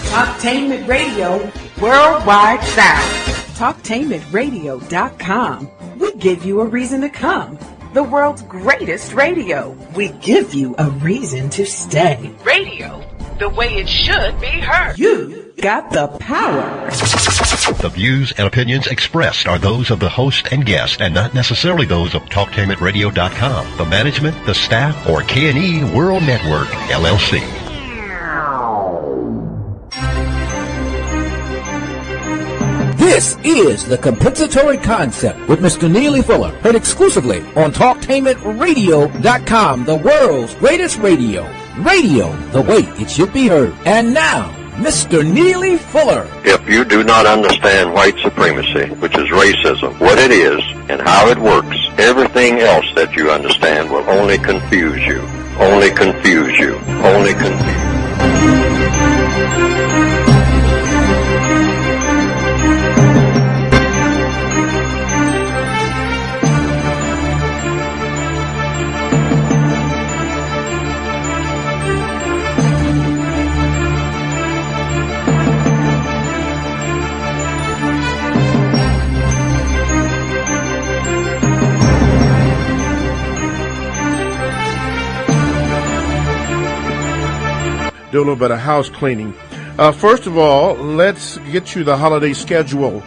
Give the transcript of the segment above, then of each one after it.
Talktainment Radio Worldwide Sound. Talktainmentradio.com. We give you a reason to come. The world's greatest radio. We give you a reason to stay. Radio, the way it should be heard. You got the power. The views and opinions expressed are those of the host and guest and not necessarily those of TalkTainmentRadio.com, the management, the staff, or K&E World Network, LLC. This is the Compensatory Concept with Mr. Neely Fuller, heard exclusively on TalkTainmentRadio.com, the world's greatest radio. Radio, the way it should be heard. And now, Mr. Neely Fuller. If you do not understand white supremacy, which is racism, what it is and how it works, everything else that you understand will only confuse you. Only confuse you. Only confuse you. Do a little bit of house cleaning. First of all, let's get you the holiday schedule.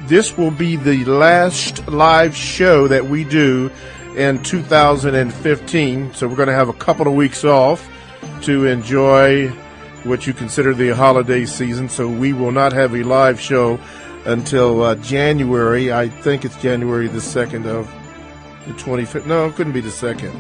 This will be the last live show that we do in 2015. So we're going to have a couple of weeks off to enjoy what you consider the holiday season. So we will not have a live show until January. I think it's January the 2nd of the 25th. No, it couldn't be the 2nd.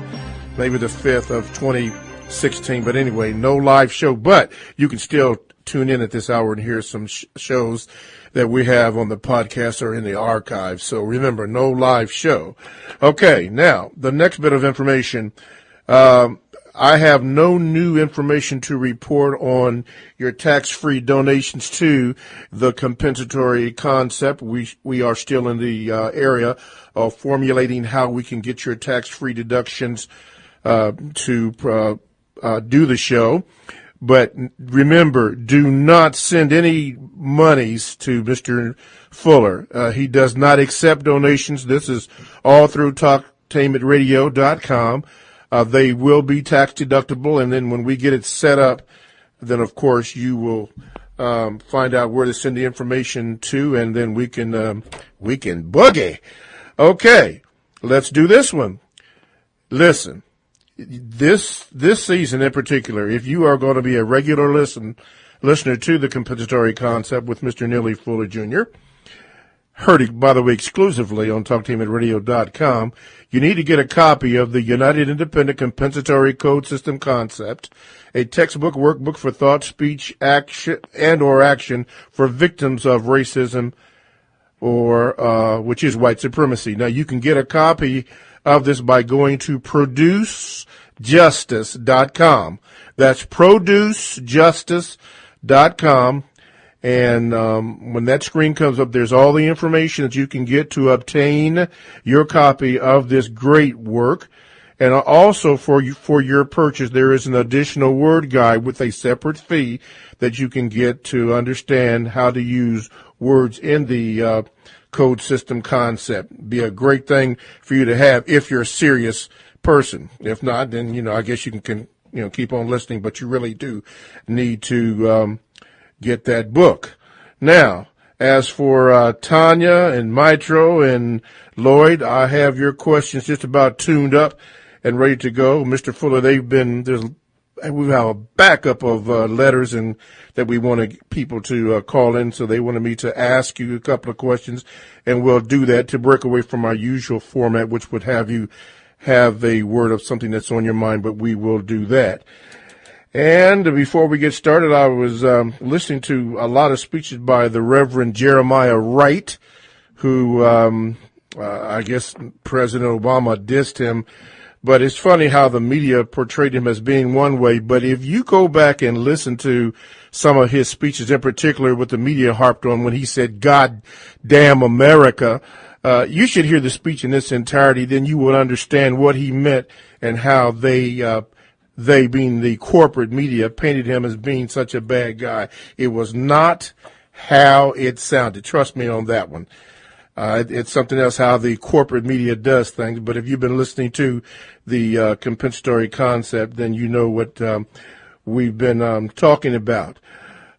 Maybe the 5th of 2016, but anyway, no live show, but you can still tune in at this hour and hear some shows that we have on the podcast or in the archive. So remember, no live show. Okay, now, the next bit of information. I have no new information to report on your tax-free donations to the Compensatory Concept. We are still in the area of formulating how we can get your tax-free deductions to do the show. But remember, do not send any monies to Mr. Fuller. He does not accept donations. This is all through TalkTainmentRadio.com. They will be tax deductible, and then when we get it set up, then of course you will find out where to send the information to, and then we can boogie. Okay, let's do this one. Listen. This season in particular, if you are going to be a regular listener to the Compensatory Concept with Mr. Neely Fuller Jr., heard, by the way, exclusively on TalkTainmentRadio.com, you need to get a copy of the United Independent Compensatory Code System Concept, a textbook workbook for thought, speech, action, and/or action for victims of racism or which is white supremacy. Now, you can get a copy of this by going to producejustice.com. That's producejustice.com. And when that screen comes up, there's all the information that you can get to obtain your copy of this great work. And also for your purchase, there is an additional word guide with a separate fee that you can get to understand how to use words in the code system concept. Be a great thing for you to have if you're a serious person. If not, then, I guess you can keep on listening, but you really do need to get that book. Now, as for Tanya and Mitro and Lloyd, I have your questions just about tuned up and ready to go. Mr. Fuller, we have a backup of letters and that we wanted people to call in, so they wanted me to ask you a couple of questions, and we'll do that to break away from our usual format, which would have you have a word of something that's on your mind, but we will do that. And before we get started, I was listening to a lot of speeches by the Reverend Jeremiah Wright, who I guess President Obama dissed him. But it's funny how the media portrayed him as being one way. But if you go back and listen to some of his speeches, in particular what the media harped on when he said, "God damn America," you should hear the speech in its entirety. Then you will understand what he meant and how they they, being the corporate media, painted him as being such a bad guy. It was not how it sounded. Trust me on that one. It's something else how the corporate media does things. But if you've been listening to the compensatory concept, then you know what we've been talking about.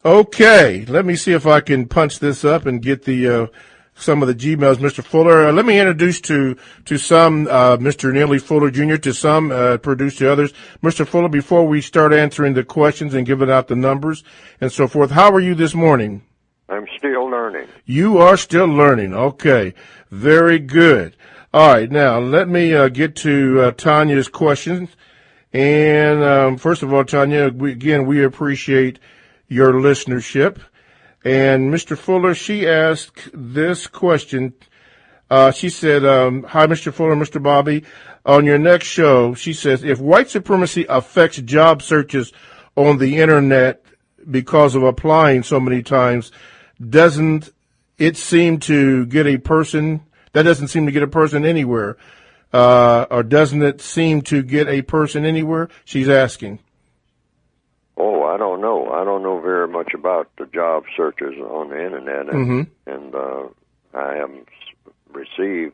Okay, let me see if I can punch this up and get the some of the Gmails, Mr. Fuller. Let me introduce to some Mr. Neely Fuller Jr., to some produce to others. Mr. Fuller, before we start answering the questions and giving out the numbers and so forth, how are you this morning? I'm still learning. You are still learning. Okay, very good. All right, now let me get to Tanya's questions. And first of all, Tanya, we appreciate your listenership. And Mr. Fuller, she asked this question. She said, hi, Mr. Fuller, Mr. Bobby. On your next show, she says, if white supremacy affects job searches on the Internet because of applying so many times, doesn't it seem to get a person, that doesn't seem to get a person anywhere? Or doesn't it seem to get a person anywhere? She's asking. Oh, I don't know. I don't know very much about the job searches on the Internet, and I haven't received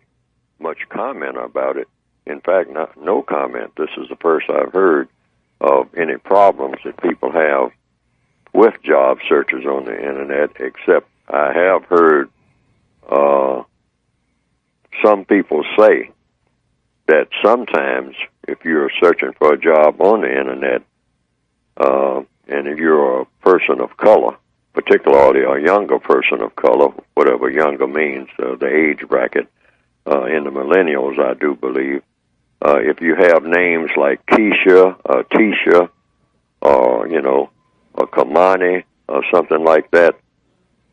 much comment about it. In fact, no comment. This is the first I've heard of any problems that people have with job searches on the Internet, except I have heard some people say that sometimes if you're searching for a job on the Internet, and if you're a person of color, particularly a younger person of color, whatever younger means, the age bracket, in the millennials, I do believe, if you have names like Keisha, Tisha, or, or Kamani, or something like that,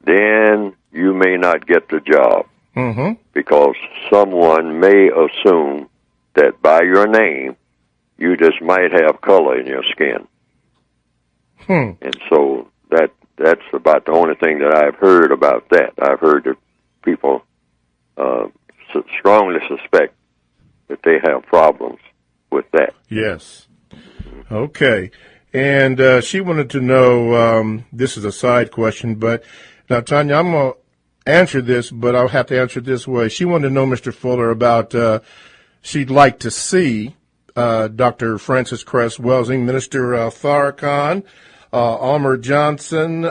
then you may not get the job. Because someone may assume that by your name, you just might have color in your skin. And so that's about the only thing that I've heard about that. I've heard that people strongly suspect that they have problems with that. Yes. Okay. And she wanted to know, this is a side question, but now, Tanya, I'm going to answer this, but I'll have to answer it this way. She wanted to know, Mr. Fuller, about she'd like to see Dr. Francis Cress Welsing, Minister Farrakhan, Almer Johnson,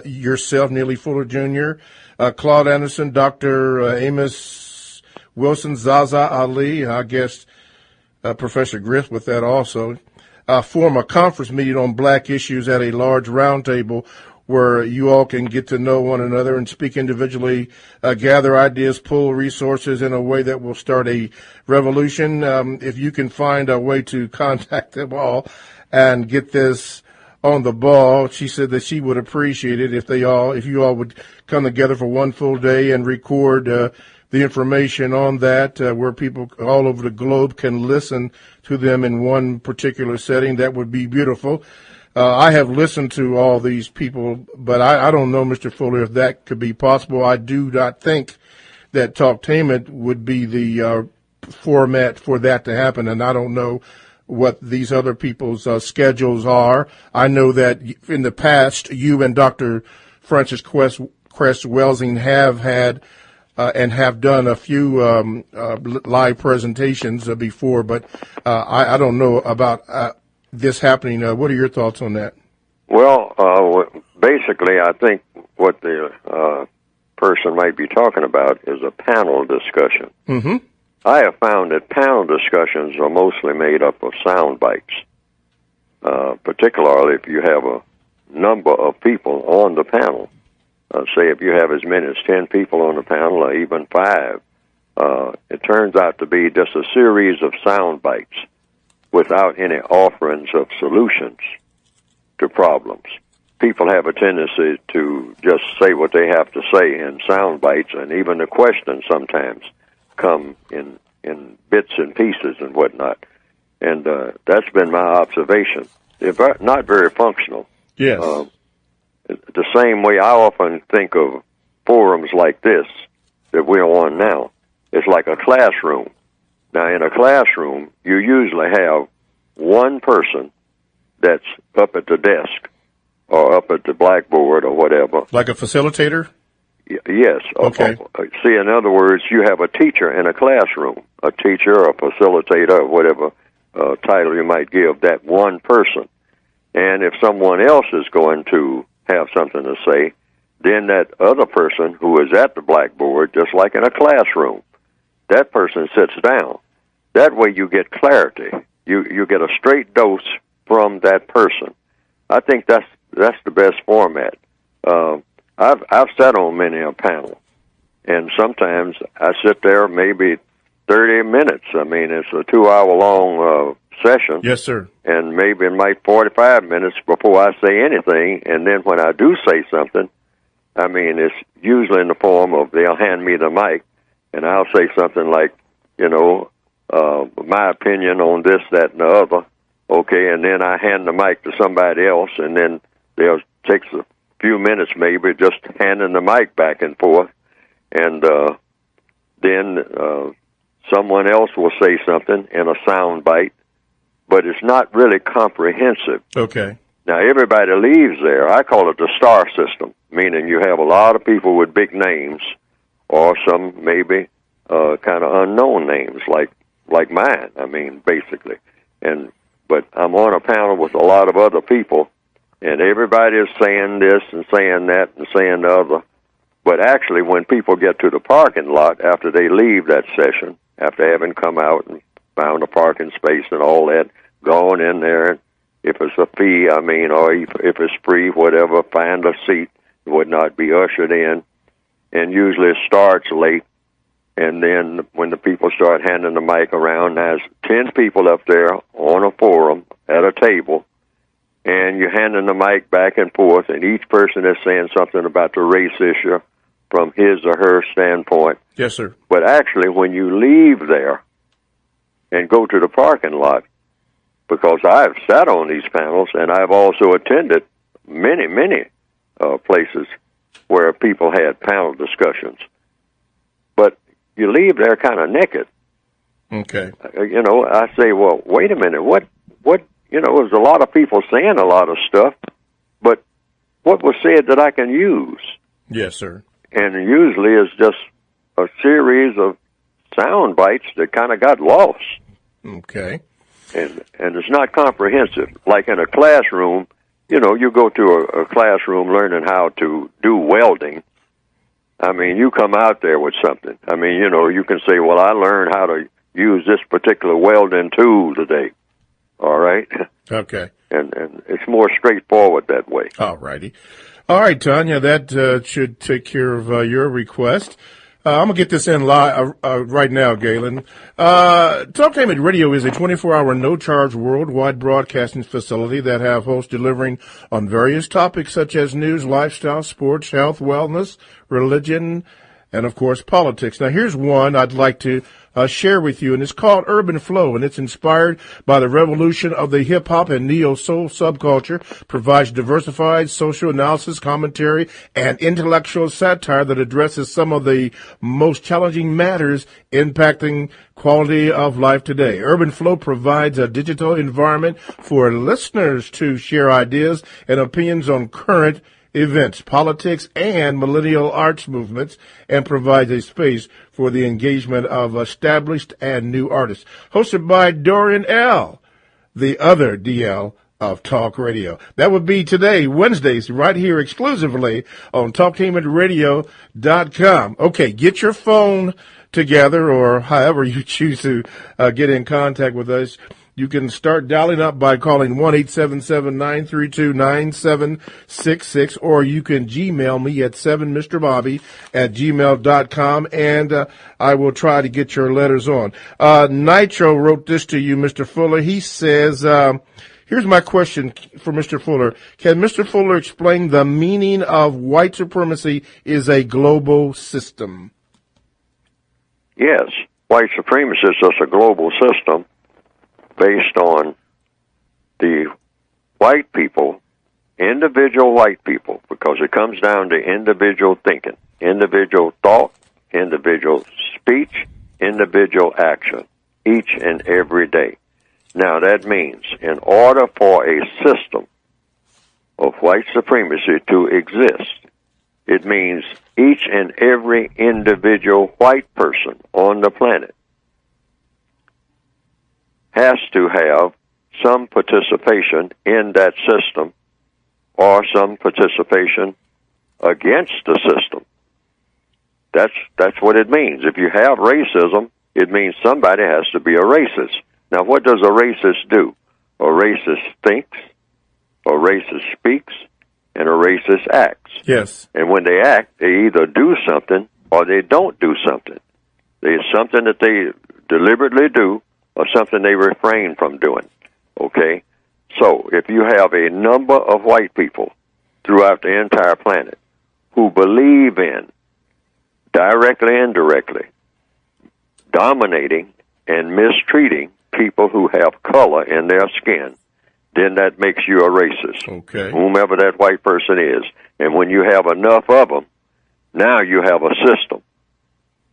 yourself, Neely Fuller Jr., Claude Anderson, Dr. Amos Wilson, Zaza Ali, and I guess Professor Griff with that also, form a conference meeting on black issues at a large roundtable where you all can get to know one another and speak individually, gather ideas, pull resources in a way that will start a revolution. If you can find a way to contact them all and get this on the ball, she said that she would appreciate it if you all would come together for one full day and record the information on that, where people all over the globe can listen to them in one particular setting. That would be beautiful. I have listened to all these people, but I don't know, Mr. Fuller, if that could be possible. I do not think that Talktainment would be the format for that to happen, and I don't know what these other people's schedules are. I know that in the past, you and Dr. Francis Cress Welsing have had and have done a few live presentations before, but I don't know about this happening. What are your thoughts on that? Well, basically, I think what the person might be talking about is a panel discussion. I have found that panel discussions are mostly made up of sound bites, particularly if you have a number of people on the panel. Say if you have as many as 10 people on the panel, or even 5, it turns out to be just a series of sound bites without any offerings of solutions to problems. People have a tendency to just say what they have to say in sound bites, and even the questions sometimes come in bits and pieces and whatnot. And that's been my observation. They're not very functional. Yes. The same way I often think of forums like this that we're on now. It's like a classroom. Now, in a classroom, you usually have one person that's up at the desk or up at the blackboard or whatever. Like a facilitator? Yes. Okay. See, in other words, you have a teacher in a classroom, a teacher, a facilitator, or whatever title you might give that one person. And if someone else is going to have something to say, then that other person who is at the blackboard, just like in a classroom, that person sits down. That way you get clarity. You get a straight dose from that person. I think that's the best format. I've sat on many a panel, and sometimes I sit there maybe 30 minutes. I mean, it's a 2-hour-long session. Yes, sir. And maybe it might 45 minutes before I say anything, and then when I do say something, I mean, it's usually in the form of they'll hand me the mic, and I'll say something like, my opinion on this, that, and the other, okay, and then I hand the mic to somebody else, and then they'll take a few minutes maybe just handing the mic back and forth, and then someone else will say something in a sound bite, but it's not really comprehensive. Okay. Now, everybody leaves there. I call it the star system, meaning you have a lot of people with big names or some maybe kind of unknown names like mine, I mean, basically. But I'm on a panel with a lot of other people, and everybody is saying this and saying that and saying the other. But actually, when people get to the parking lot after they leave that session, after having come out and found a parking space and all that, going in there, and if it's a fee, I mean, or if it's free, whatever, find a seat, would not be ushered in, and usually it starts late. And then when the people start handing the mic around, there's 10 people up there on a forum at a table, and you're handing the mic back and forth, and each person is saying something about the race issue from his or her standpoint. Yes, sir. But actually, when you leave there and go to the parking lot, because I've sat on these panels, and I've also attended many places where people had panel discussions. But you leave there kind of naked. Okay. I say, well, wait a minute, what, there's a lot of people saying a lot of stuff, but what was said that I can use? Yes, sir. And usually it's just a series of sound bites that kind of got lost. Okay. And it's not comprehensive. Like in a classroom, you go to a classroom learning how to do welding. I mean, you come out there with something. I mean, you can say, well, I learned how to use this particular welding tool today. All right? Okay. And it's more straightforward that way. All righty. All right, Tanya, that should take care of your request. I'm going to get this in live right now, Galen. Talktainment Radio is a 24-hour, no-charge worldwide broadcasting facility that have hosts delivering on various topics such as news, lifestyle, sports, health, wellness, religion, and, of course, politics. Now, here's one I'd like to share with you, and it's called Urban Flow, and it's inspired by the revolution of the hip-hop and neo-soul subculture, provides diversified social analysis, commentary, and intellectual satire that addresses some of the most challenging matters impacting quality of life today. Urban Flow provides a digital environment for listeners to share ideas and opinions on current events, politics, and millennial arts movements, and provides a space for the engagement of established and new artists. Hosted by Dorian L., the other DL of Talk Radio. That would be today, Wednesdays, right here exclusively on TalkTainmentRadio.com. Okay, get your phone together, or however you choose to get in contact with us. You can start dialing up by calling 1-877-932-9766, or you can Gmail me at 7mrbobby@gmail.com, and I will try to get your letters on. Nitro wrote this to you, Mr. Fuller. He says, here's my question for Mr. Fuller. Can Mr. Fuller explain the meaning of white supremacy is a global system? Yes. White supremacy is just a global system based on the white people, individual white people, because it comes down to individual thinking, individual thought, individual speech, individual action, each and every day. Now, that means in order for a system of white supremacy to exist, it means each and every individual white person on the planet has to have some participation in that system or some participation against the system. That's what it means. If you have racism, it means somebody has to be a racist. Now, what does a racist do? A racist thinks, a racist speaks, and a racist acts. Yes. And when they act, they either do something or they don't do something. There's something that they deliberately do or something they refrain from doing. Okay? So, if you have a number of white people throughout the entire planet who believe in, directly and indirectly, dominating and mistreating people who have color in their skin, then that makes you a racist. Okay. Whomever that white person is. And when you have enough of them, now you have a system.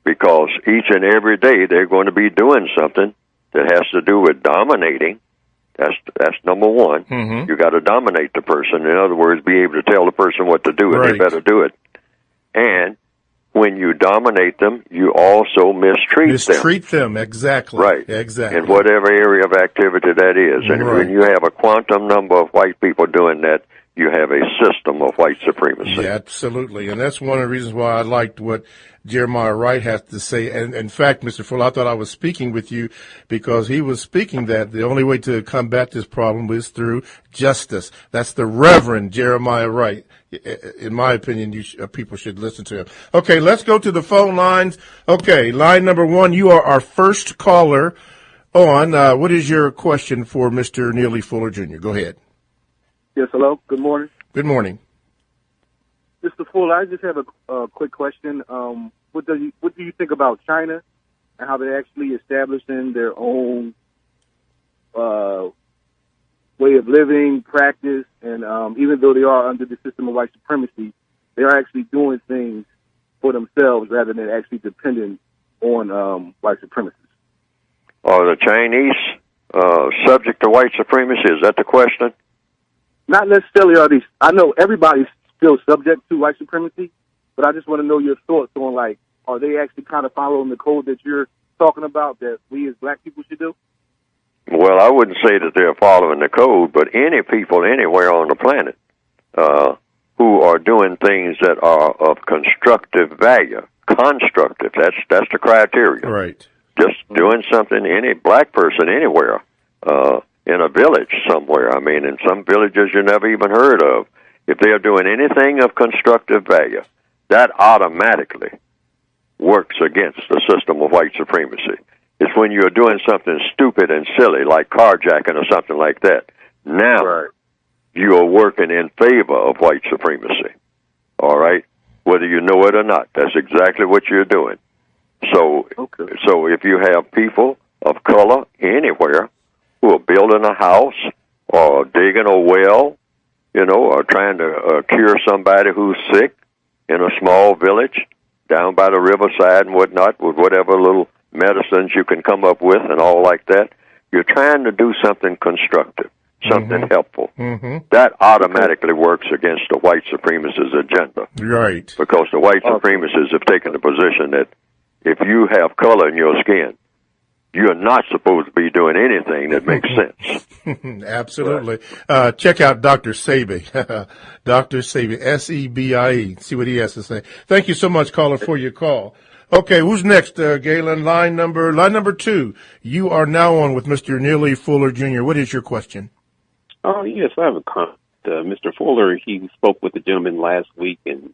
Because each and every day they're going to be doing something that has to do with dominating. That's number one. Mm-hmm. You got to dominate the person. In other words, be able to tell the person what to do, and they better do it. And when you dominate them, you also mistreat them. Exactly. Right. Exactly. In whatever area of activity that is. And when you have a quantum number of white people doing that, you have a system of white supremacy. Yeah, absolutely. And that's one of the reasons why I liked what Jeremiah Wright has to say. And in fact, Mr. Fuller, I thought I was speaking with you because he was speaking that the only way to combat this problem is through justice. That's the Reverend Jeremiah Wright. In my opinion, people should listen to him. Okay, let's go to the phone lines. Okay, line number one, you are our first caller on. What is your question for Mr. Neely Fuller Jr.? Go ahead. Yes, hello. Good morning. Good morning. Mr. Fuller, I just have a quick question. What do you think about China and how they're actually establishing their own way of living, practice, and even though they are under the system of white supremacy, they are actually doing things for themselves rather than actually depending on white supremacists. Are the Chinese subject to white supremacy? Is that the question? Not necessarily are these. I know everybody's still subject to white supremacy, but I just want to know your thoughts on, like, are they actually kind of following the code that you're talking about that we as black people should do? Well, I wouldn't say that they're following the code, but any people anywhere on the planet who are doing things that are of constructive value, constructive, that's the criteria. Right. Just doing something, any black person anywhere, in a village somewhere. I mean, in some villages you never even heard of. If they are doing anything of constructive value, that automatically works against the system of white supremacy. It's when you're doing something stupid and silly, like carjacking or something like that. Now, you are working in favor of white supremacy. All right? Whether you know it or not. That's exactly what you're doing. So if you have people of color anywhere who are building a house or digging a well, or trying to cure somebody who's sick in a small village down by the riverside and whatnot with whatever little medicines you can come up with and all like that, you're trying to do something constructive, something helpful. Mm-hmm. That automatically works against the white supremacist agenda. Right. Because the white supremacists have taken the position that if you have color in your skin, you're not supposed to be doing anything that makes sense. Absolutely. Right. Check out Dr. Sebi. Dr. Sebi, S-E-B-I-E. See what he has to say. Thank you so much, caller, for your call. Okay, who's next, Galen? Line number 2. You are now on with Mr. Neely Fuller Jr. What is your question? Oh, yes, I have a comment. Mr. Fuller, he spoke with the gentleman last week, and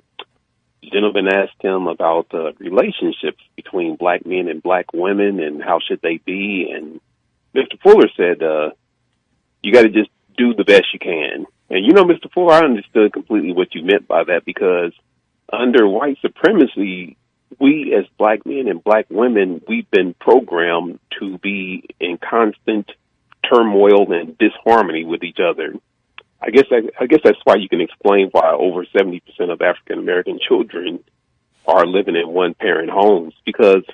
the gentleman asked him about relationships between black men and black women and how should they be. And Mr. Fuller said, you got to just do the best you can. And, Mr. Fuller, I understood completely what you meant by that, because under white supremacy, we as black men and black women, we've been programmed to be in constant turmoil and disharmony with each other. I guess that's why you can explain why over 70% of African American children are living in one-parent homes, because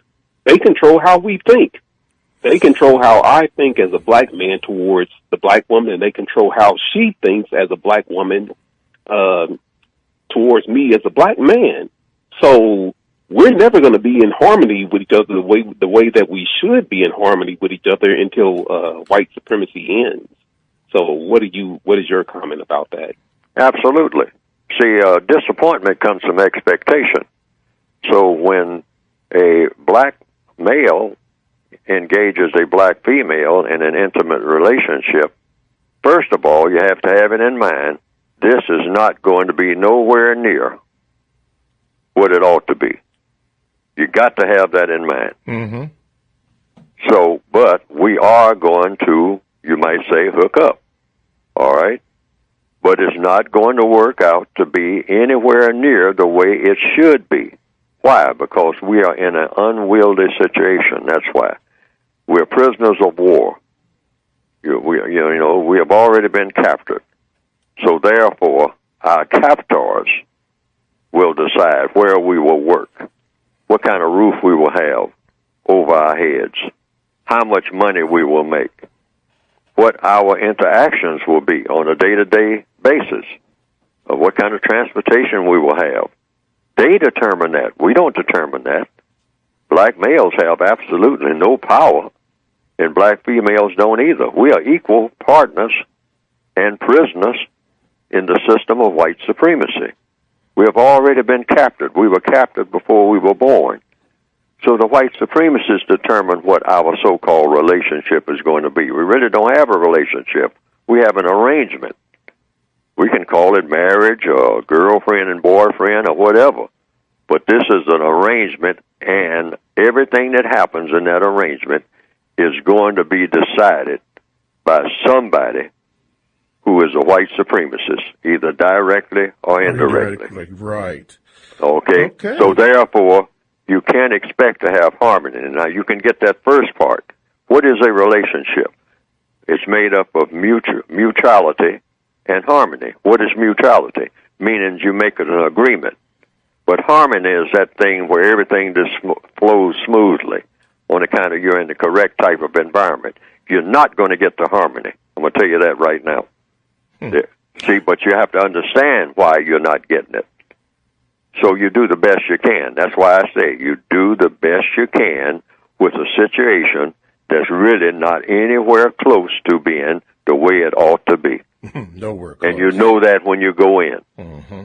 they control how we think. They control how I think as a black man towards the black woman, and they control how she thinks as a black woman towards me as a black man. So we're never going to be in harmony with each other the way that we should be in harmony with each other until white supremacy ends. So what is your comment about that? Absolutely. See, disappointment comes from expectation. So when a black male engages a black female in an intimate relationship, first of all, you have to have it in mind, this is not going to be nowhere near what it ought to be. You got to have that in mind. Mm-hmm. So, but we are going to, you might say, hook up. All right? But it's not going to work out to be anywhere near the way it should be. Why? Because we are in an unwieldy situation. That's why. We're prisoners of war. We have already been captured. So therefore, our captors will decide where we will work, what kind of roof we will have over our heads, how much money we will make, what our interactions will be on a day-to-day basis, of what kind of transportation we will have. They determine that. We don't determine that. Black males have absolutely no power, and black females don't either. We are equal partners and prisoners in the system of white supremacy. We have already been captured. We were captured before we were born. So the white supremacists determine what our so-called relationship is going to be. We really don't have a relationship. We have an arrangement. We can call it marriage or girlfriend and boyfriend or whatever. But this is an arrangement, and everything that happens in that arrangement is going to be decided by somebody who is a white supremacist, either directly or indirectly. Right. Okay? So therefore, you can't expect to have harmony. Now, you can get that first part. What is a relationship? It's made up of mutuality and harmony. What is mutuality? Meaning you make an agreement. But harmony is that thing where everything just flows smoothly on account of you're in the correct type of environment. You're not going to get to harmony. I'm going to tell you that right now. See, but you have to understand why you're not getting it. So you do the best you can. That's why I say you do the best you can with a situation that's really not anywhere close to being the way it ought to be. Nowhere close. And you know that when you go in. Mm-hmm.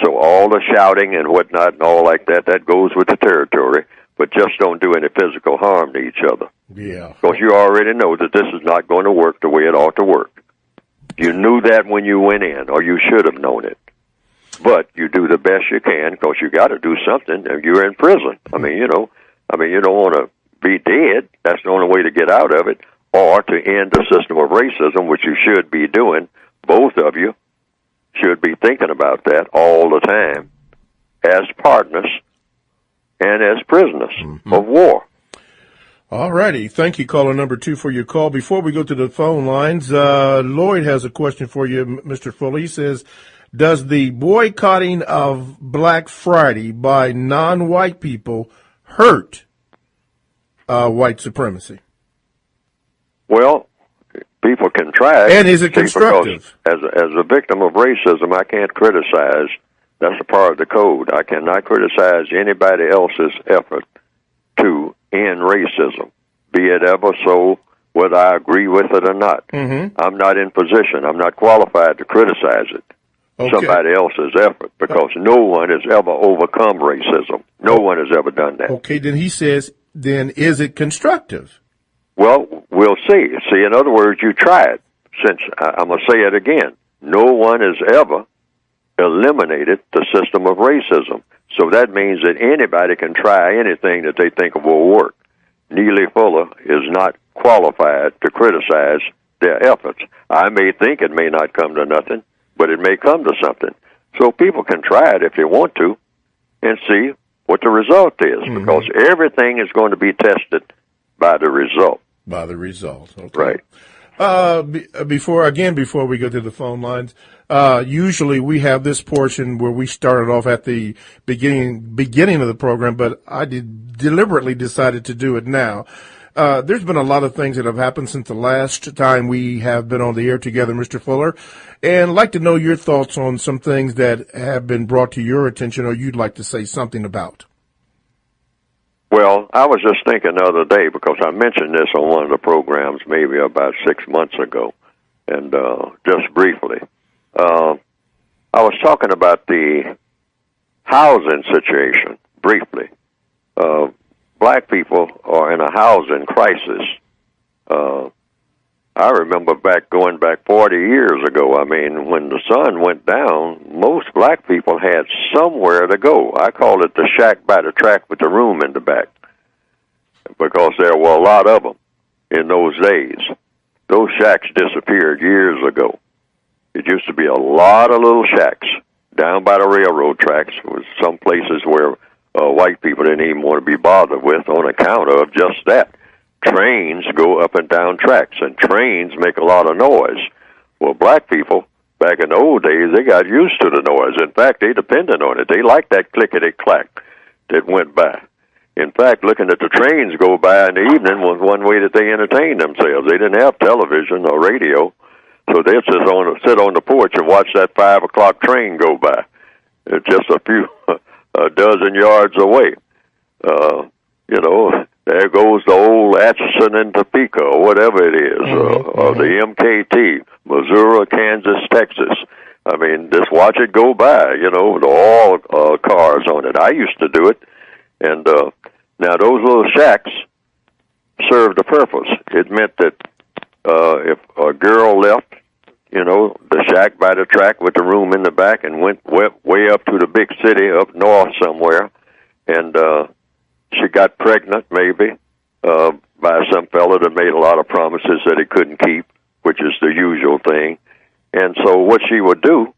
So all the shouting and whatnot and all like that, that goes with the territory, but just don't do any physical harm to each other. Yeah. Because you already know that this is not going to work the way it ought to work. You knew that when you went in, or you should have known it. But you do the best you can because you got to do something. And you're in prison. You don't want to be dead. That's the only way to get out of it, or to end the system of racism, which you should be doing. Both of you should be thinking about that all the time as partners and as prisoners of war. All righty. Thank you, caller number 2, for your call. Before we go to the phone lines, Lloyd has a question for you, Mr. Fuller. He says, does the boycotting of Black Friday by non-white people hurt white supremacy? Well, people can try it. And is it constructive? As a victim of racism, I can't criticize. That's a part of the code. I cannot criticize anybody else's effort to end racism, be it ever so, whether I agree with it or not. Mm-hmm. I'm not in position. I'm not qualified to criticize it. Somebody else's effort, because no one has ever overcome racism. No one has ever done that. Okay, then he says, then is it constructive? Well, we'll see. See, in other words, you try it. Since I'm going to say it again, no one has ever eliminated the system of racism. So that means that anybody can try anything that they think will work. Neely Fuller is not qualified to criticize their efforts. I may think it may not come to nothing, but it may come to something. So people can try it if they want to and see what the result is, because everything is going to be tested by the result. By the result. Okay. Right. Before we go to the phone lines, usually we have this portion where we started off at the beginning of the program, but I deliberately decided to do it now. there's been a lot of things that have happened since the last time we have been on the air together, Mr. Fuller, and I'd like to know your thoughts on some things that have been brought to your attention or you'd like to say something about. Well, I was just thinking the other day, because I mentioned this on one of the programs maybe about 6 months ago, and just briefly. I was talking about the housing situation, briefly. Black people are in a housing crisis. I remember going back 40 years ago, I mean, when the sun went down, most black people had somewhere to go. I call it the shack by the track with the room in the back, because there were a lot of them in those days. Those shacks disappeared years ago. It used to be a lot of little shacks down by the railroad tracks. It was some places where white people didn't even want to be bothered with on account of just that. Trains go up and down tracks, and trains make a lot of noise. Well, black people, back in the old days, they got used to the noise. In fact, they depended on it. They liked that clickety-clack that went by. In fact, looking at the trains go by in the evening was one way that they entertained themselves. They didn't have television or radio, so they'd sit on the porch and watch that 5 o'clock train go by. It's just a dozen yards away. There goes the old Atchison and Topeka, or whatever it is, or the MKT, Missouri, Kansas, Texas. I mean, just watch it go by, with all cars on it. I used to do it. And now those little shacks served a purpose. It meant that if a girl left, the shack by the track with the room in the back and went way up to the big city up north somewhere, and she got pregnant maybe by some fella that made a lot of promises that he couldn't keep, which is the usual thing. And so what she would do,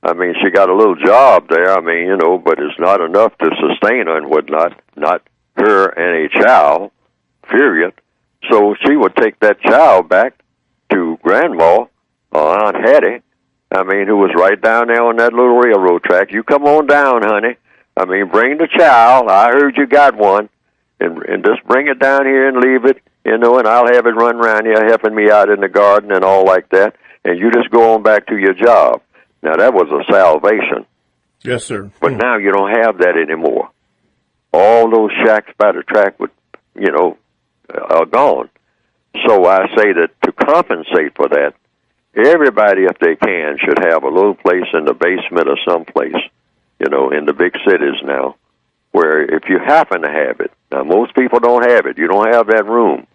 I mean, she got a little job there, but it's not enough to sustain her and whatnot, not her and a child, period. So she would take that child back to Grandma, or Aunt Hattie, who was right down there on that little railroad track. You come on down, honey. Bring the child. I heard you got one. And just bring it down here and leave it, and I'll have it run around here helping me out in the garden and all like that. And you just go on back to your job. Now, that was a salvation. Yes, sir. But now you don't have that anymore. All those shacks by the track are gone. So I say that to compensate for that, everybody, if they can, should have a little place in the basement or someplace, in the big cities now, where if you happen to have it, now most people don't have it, you don't have that room,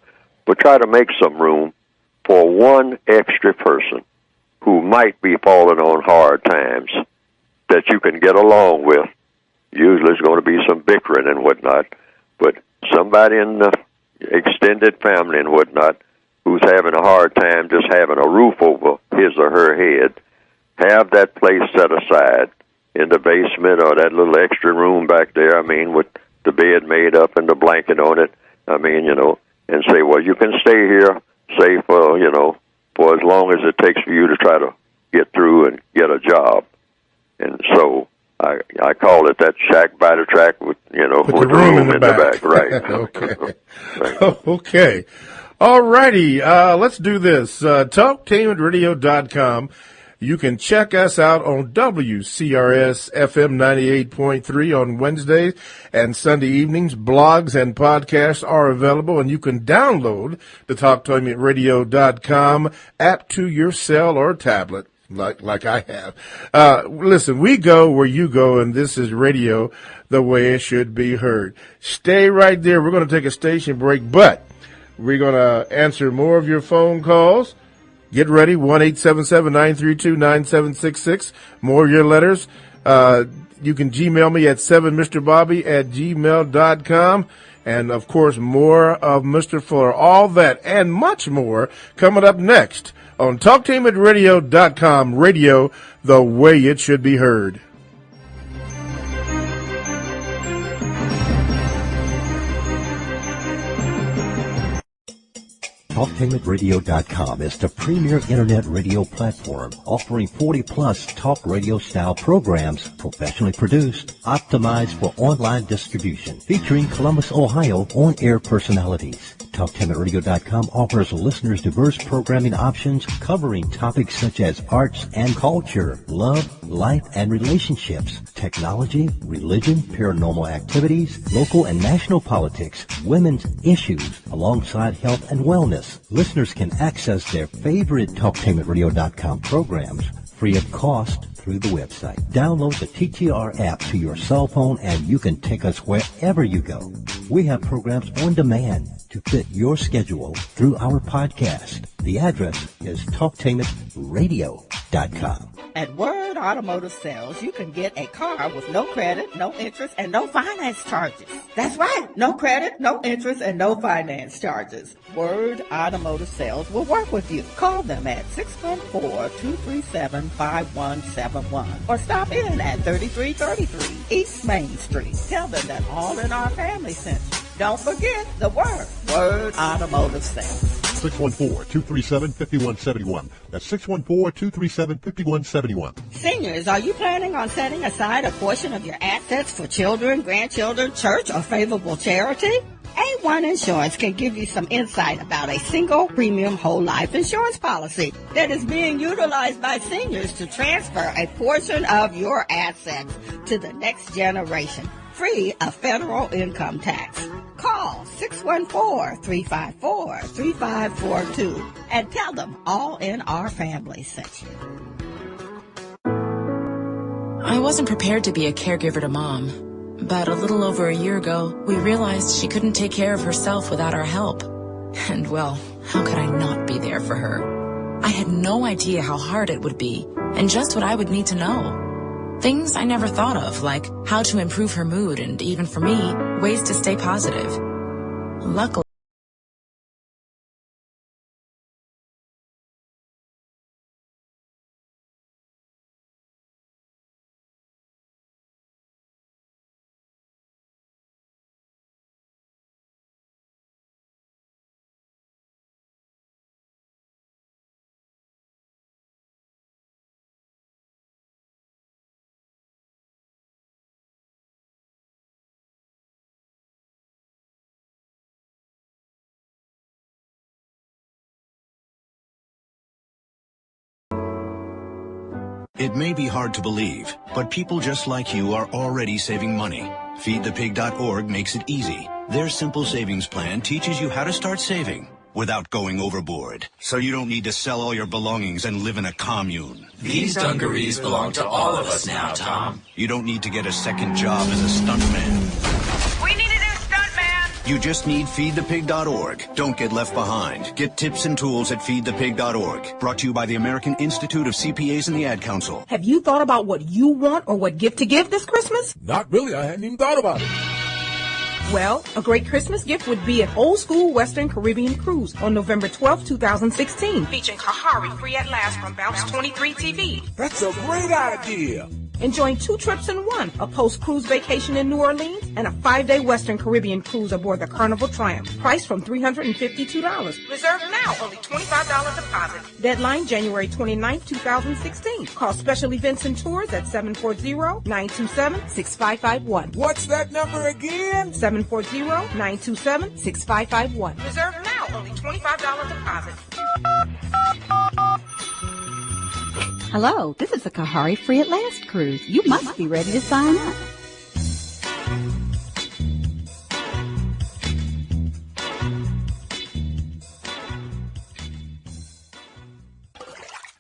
but try to make some room for one extra person who might be falling on hard times that you can get along with. Usually it's going to be some bickering and whatnot, but somebody in the extended family and whatnot who's having a hard time just having a roof over his or her head, have that place set aside in the basement or that little extra room back there, with the bed made up and the blanket on it, and say, well, you can stay here, say, for as long as it takes for you to try to get through and get a job. And so I call it that shack by the track with the room in the back. Right. Okay. Right. Okay. All righty. Let's do this. TalkTainmentRadio.com. You can check us out on WCRS FM 98.3 on Wednesdays and Sunday evenings. Blogs and podcasts are available, and you can download the TalkTainmentRadio.com app to your cell or tablet, like I have. Listen, we go where you go, and this is radio the way it should be heard. Stay right there. We're going to take a station break, but we're going to answer more of your phone calls. Get ready, 1-877-932-9766. More of your letters. You can Gmail me at 7mrbobby@gmail.com. And, of course, more of Mr. Fuller. All that and much more coming up next on TalkTainmentRadio.com. Radio the way it should be heard. TalkTainmentRadio.com is the premier internet radio platform offering 40-plus talk radio-style programs professionally produced, optimized for online distribution, featuring Columbus, Ohio on-air personalities. TalkTimitRadio.com offers listeners diverse programming options covering topics such as arts and culture, love, life and relationships, technology, religion, paranormal activities, local and national politics, women's issues, alongside health and wellness. Listeners can access their favorite TalkTimitRadio.com programs free of cost through the website. Download the TTR app to your cell phone and you can take us wherever you go. We have programs on demand to fit your schedule through our podcast. The address is TalkTimitRadio.com. At Word Automotive Sales, you can get a car with no credit, no interest, and no finance charges. That's right. No credit, no interest, and no finance charges. Word Automotive Sales will work with you. Call them at 614-237-5171 or stop in at 3333 East Main Street. Tell them that All in Our Family sent you. Don't forget the Word Automotive Sales. 614-237-5171. That's 614-237-5171. Seniors, are you planning on setting aside a portion of your assets for children, grandchildren, church, or favorable charity? A1 Insurance can give you some insight about a single premium whole life insurance policy that is being utilized by seniors to transfer a portion of your assets to the next generation, free of federal income tax. Call 614-354-3542 and tell them All in Our Family sent you. I wasn't prepared to be a caregiver to Mom, but a little over a year ago, we realized she couldn't take care of herself without our help. And well, how could I not be there for her? I had no idea how hard it would be and just what I would need to know. Things I never thought of, like how to improve her mood and, even for me, ways to stay positive. Luckily, it may be hard to believe, but people just like you are already saving money. FeedThePig.org makes it easy. Their simple savings plan teaches you how to start saving without going overboard, so you don't need to sell all your belongings and live in a commune. These dungarees belong to all of us now, Tom. You don't need to get a second job as a stuntman. We need a new stuntman! You just need FeedThePig.org. Don't get left behind. Get tips and tools at FeedThePig.org. Brought to you by the American Institute of CPAs and the Ad Council. Have you thought about what you want or what gift to give this Christmas? Not really. I hadn't even thought about it. Well, a great Christmas gift would be an old school Western Caribbean cruise on November 12, 2016, featuring Kahari Free at Last from Bounce 23 TV. That's a great idea. Enjoying 2 trips in one, a post-cruise vacation in New Orleans and a 5-day Western Caribbean cruise aboard the Carnival Triumph. Price from $352. Reserve now, only $25 deposit. Deadline January 29, 2016. Call Special Events and Tours at 740-927-6551. What's that number again? 740-927-6551. Reserve now, only $25 deposit. Hello, this is the Kahari Free at Last cruise. You must be ready to sign up.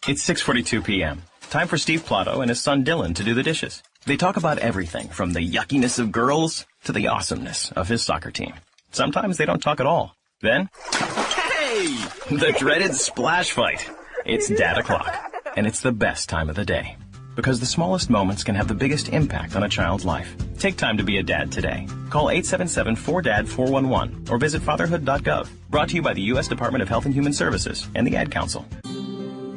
It's 6:42 p.m. Time for Steve Plotto and his son Dylan to do the dishes. They talk about everything from the yuckiness of girls to the awesomeness of his soccer team. Sometimes they don't talk at all. Then, hey! The dreaded splash fight. It's Dad O'Clock. And it's the best time of the day, because the smallest moments can have the biggest impact on a child's life. Take time to be a dad today. Call 877-4DAD-411 or visit fatherhood.gov. Brought to you by the U.S. Department of Health and Human Services and the Ad Council.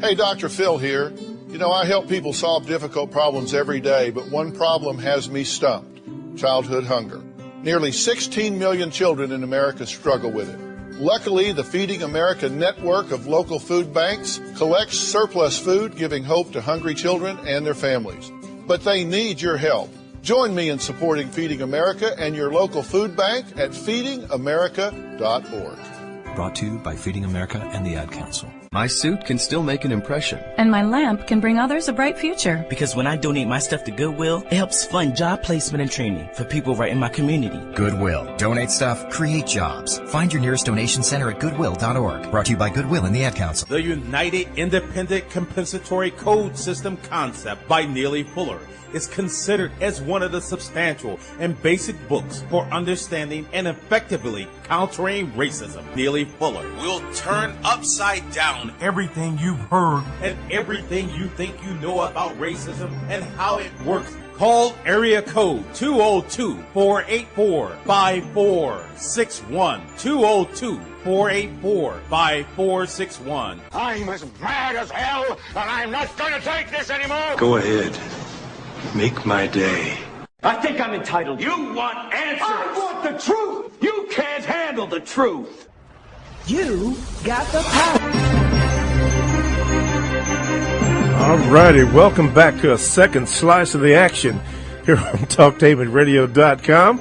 Hey, Dr. Phil here. You know, I help people solve difficult problems every day, but one problem has me stumped: childhood hunger. Nearly 16 million children in America struggle with it. Luckily, the Feeding America network of local food banks collects surplus food, giving hope to hungry children and their families. But they need your help. Join me in supporting Feeding America and your local food bank at feedingamerica.org. Brought to you by Feeding America and the Ad Council. My suit can still make an impression. And my lamp can bring others a bright future. Because when I donate my stuff to Goodwill, it helps fund job placement and training for people right in my community. Goodwill. Donate stuff, create jobs. Find your nearest donation center at goodwill.org. Brought to you by Goodwill and the Ad Council. The United Independent Compensatory Code System concept by Neely Fuller is considered as one of the substantial and basic books for understanding and effectively countering racism. Neely Fuller will turn upside down everything you've heard and everything you think you know about racism and how it works. Call area code 202-484-5461. 202-484-5461. I'm as mad as hell, and I'm not going to take this anymore. Go ahead. Make my day. I think I'm entitled. You want answers. I want the truth. You can't handle the truth. You got the power. All righty, welcome back to a second slice of the action here on TalkDavidRadio.com.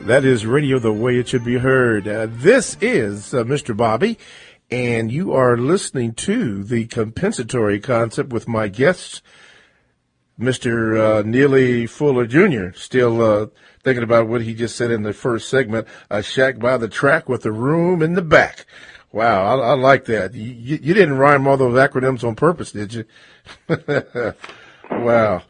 That is radio the way it should be heard. This is Mr. Bobby, and you are listening to the compensatory concept with my guests, Mr. Neely Fuller Jr., still thinking about what he just said in the first segment, a shack by the track with a room in the back. Wow, I like that. You didn't rhyme all those acronyms on purpose, did you? Wow.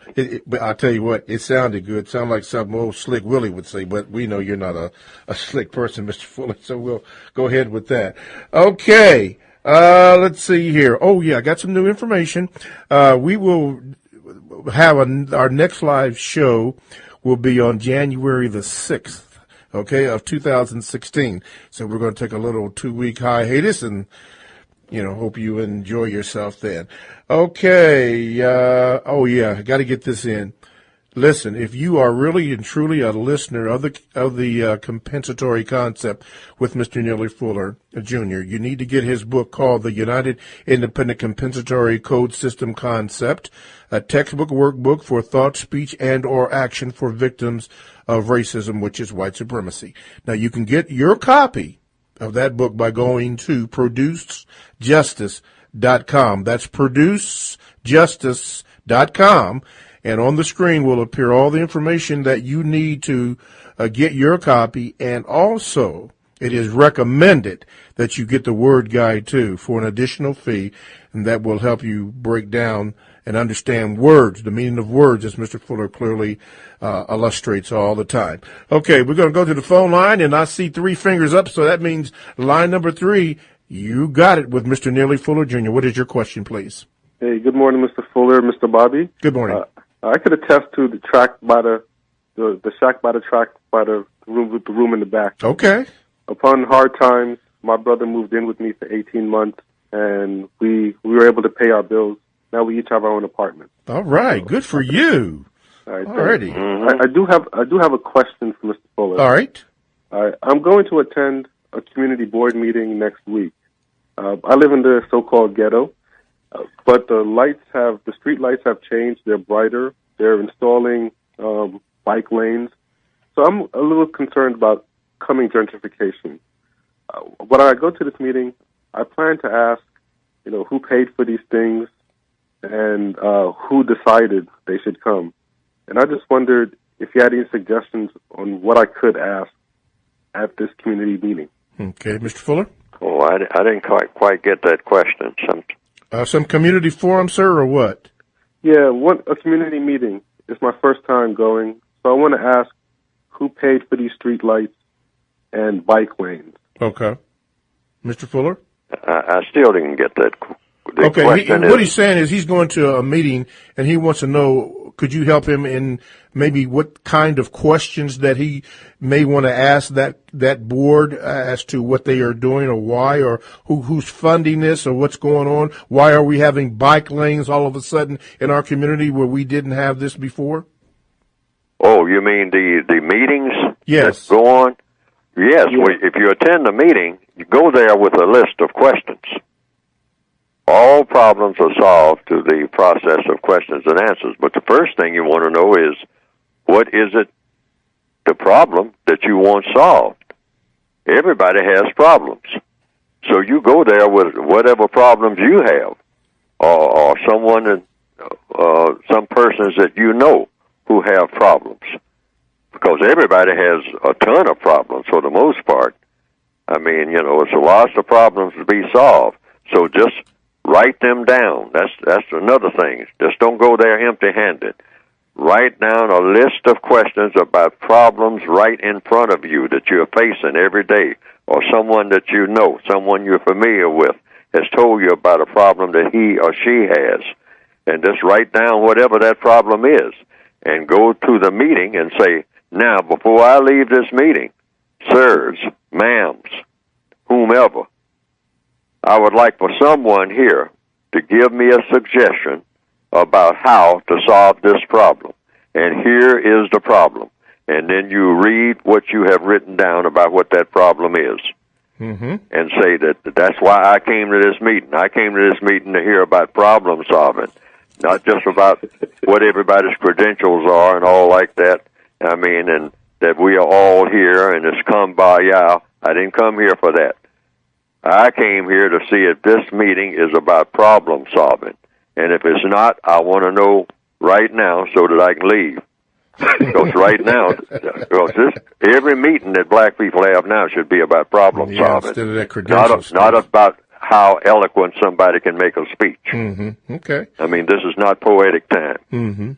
But I'll tell you what, it sounded good. It sounded like something old Slick Willie would say, but we know you're not a slick person, Mr. Fuller, so we'll go ahead with that. Okay, let's see here. Oh, yeah, I got some new information. We will have our next live show will be on January the 6th, okay, of 2016. So we're going to take a little 2-week hiatus and, hope you enjoy yourself then. Okay. Oh yeah, got to get this in. Listen, if you are really and truly a listener of the compensatory concept with Mr. Neely Fuller Jr., you need to get his book called The United Independent Compensatory Code System Concept, a textbook workbook for thought, speech, and or action for victims of racism, which is white supremacy. Now, you can get your copy of that book by going to producejustice.com. That's producejustice.com. And on the screen will appear all the information that you need to get your copy. And also, it is recommended that you get the word guide, too, for an additional fee. And that will help you break down and understand words, the meaning of words, as Mr. Fuller clearly illustrates all the time. Okay, we're going to go to the phone line, and I see 3 fingers up, so that means line number 3, you got it with Mr. Neely Fuller Jr. What is your question, please? Hey, good morning, Mr. Fuller, Mr. Bobby. Good morning. I could attest to the track by the shack by the track by the room with the room in the back. Okay. Upon hard times, my brother moved in with me for 18 months, and we were able to pay our bills. Now we each have our own apartment. All right, good for you. All right, alrighty. I do have a question for Mr. Fuller. All right. I'm going to attend a community board meeting next week. I live in the so-called ghetto. But the street lights have changed. They're brighter. They're installing bike lanes. So I'm a little concerned about coming gentrification. When I go to this meeting, I plan to ask, who paid for these things and who decided they should come. And I just wondered if you had any suggestions on what I could ask at this community meeting. Okay, Mr. Fuller? Oh, I didn't quite get that question. Some community forum, sir, or what? Yeah, a community meeting. It's my first time going, so I want to ask who paid for these street lights and bike lanes. Okay. Mr. Fuller? I still didn't get that. Okay, what he's saying is he's going to a meeting, and he wants to know, could you help him in maybe what kind of questions that he may want to ask that board as to what they are doing or why, or who's funding this or what's going on? Why are we having bike lanes all of a sudden in our community where we didn't have this before? Oh, you mean the meetings yes. that go on? Yes, if you attend a meeting, you go there with a list of questions. All problems are solved through the process of questions and answers. But the first thing you want to know is, what is it, the problem that you want solved? Everybody has problems. So you go there with whatever problems you have, or someone that, some persons that you know who have problems. Because everybody has a ton of problems for the most part. I mean, it's lots of problems to be solved. So just write them down. That's another thing. Just don't go there empty-handed. Write down a list of questions about problems right in front of you that you're facing every day, or someone that you know, someone you're familiar with, has told you about a problem that he or she has. And just write down whatever that problem is and go to the meeting and say, now, before I leave this meeting, sirs, ma'ams, whomever, I would like for someone here to give me a suggestion about how to solve this problem. And here is the problem. And then you read what you have written down about what that problem is. Mm-hmm. And say that's why I came to this meeting. I came to this meeting to hear about problem solving, not just about what everybody's credentials are and all like that. I mean, and that we are all here and it's kumbaya. I didn't come here for that. I came here to see if this meeting is about problem solving. And if it's not, I want to know right now so that I can leave. Because right now, every meeting that black people have now should be about problem solving. Instead of that credentials. Not about how eloquent somebody can make a speech. Mm-hmm. Okay. I mean, this is not poetic time. Mm-hmm.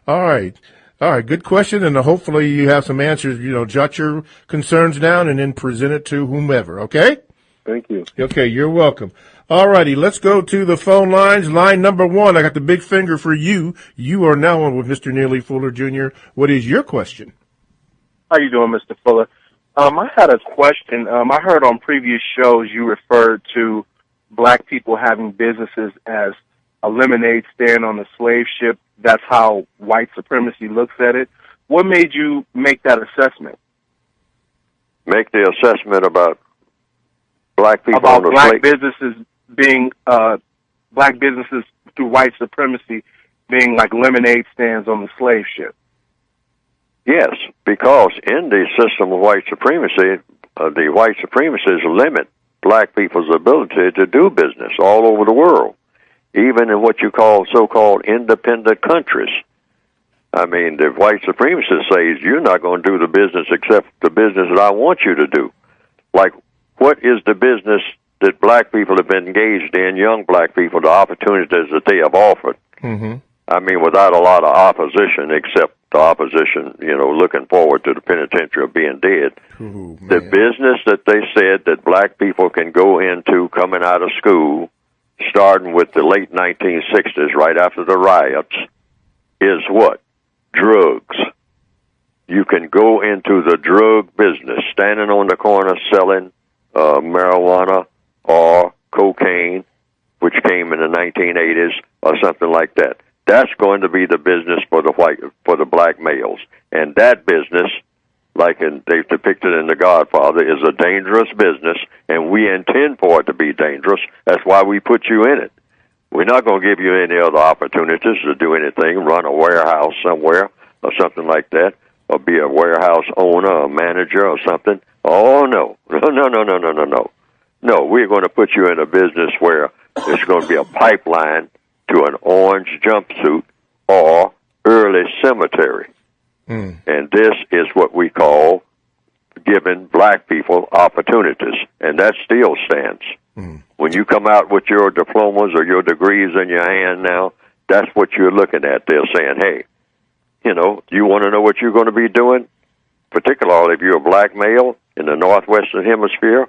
All right. Good question, and hopefully you have some answers. Jot your concerns down and then present it to whomever, okay? Thank you. Okay, you're welcome. All righty, let's go to the phone lines. Line number 1, I got the big finger for you. You are now on with Mr. Neely Fuller, Jr. What is your question? How you doing, Mr. Fuller? I had a question. I heard on previous shows you referred to black people having businesses as a lemonade stand on a slave ship. That's how white supremacy looks at it. What made you make that assessment? Make the assessment about black people about on the black slave businesses being black businesses through white supremacy being like lemonade stands on the slave ship. Yes, because in the system of white supremacy, the white supremacists limit black people's ability to do business all over the world, even in what you call so-called independent countries. I mean, the white supremacist says you're not going to do the business except the business that I want you to do. Like, what is the business that black people have been engaged in, young black people, the opportunities that they have offered? Mm-hmm. I mean, without a lot of opposition, except the opposition, looking forward to the penitentiary of being dead. Ooh, the business that they said that black people can go into coming out of school, starting with the late 1960s, right after the riots, is what? Drugs. You can go into the drug business, standing on the corner selling marijuana or cocaine, which came in the 1980s, or something like that. That's going to be the business for the black males. And that business, like they've depicted in The Godfather, is a dangerous business, and we intend for it to be dangerous. That's why we put you in it. We're not going to give you any other opportunities to do anything, run a warehouse somewhere or something like that, or be a warehouse owner or manager or something. Oh, no. No. No, we're going to put you in a business where there's going to be a pipeline to an orange jumpsuit or early cemetery. Mm. And this is what we call giving black people opportunities, and that still stands. Mm. When you come out with your diplomas or your degrees in your hand now, that's what you're looking at. They're saying, hey, you want to know what you're going to be doing? Particularly if you're a black male in the Northwestern Hemisphere,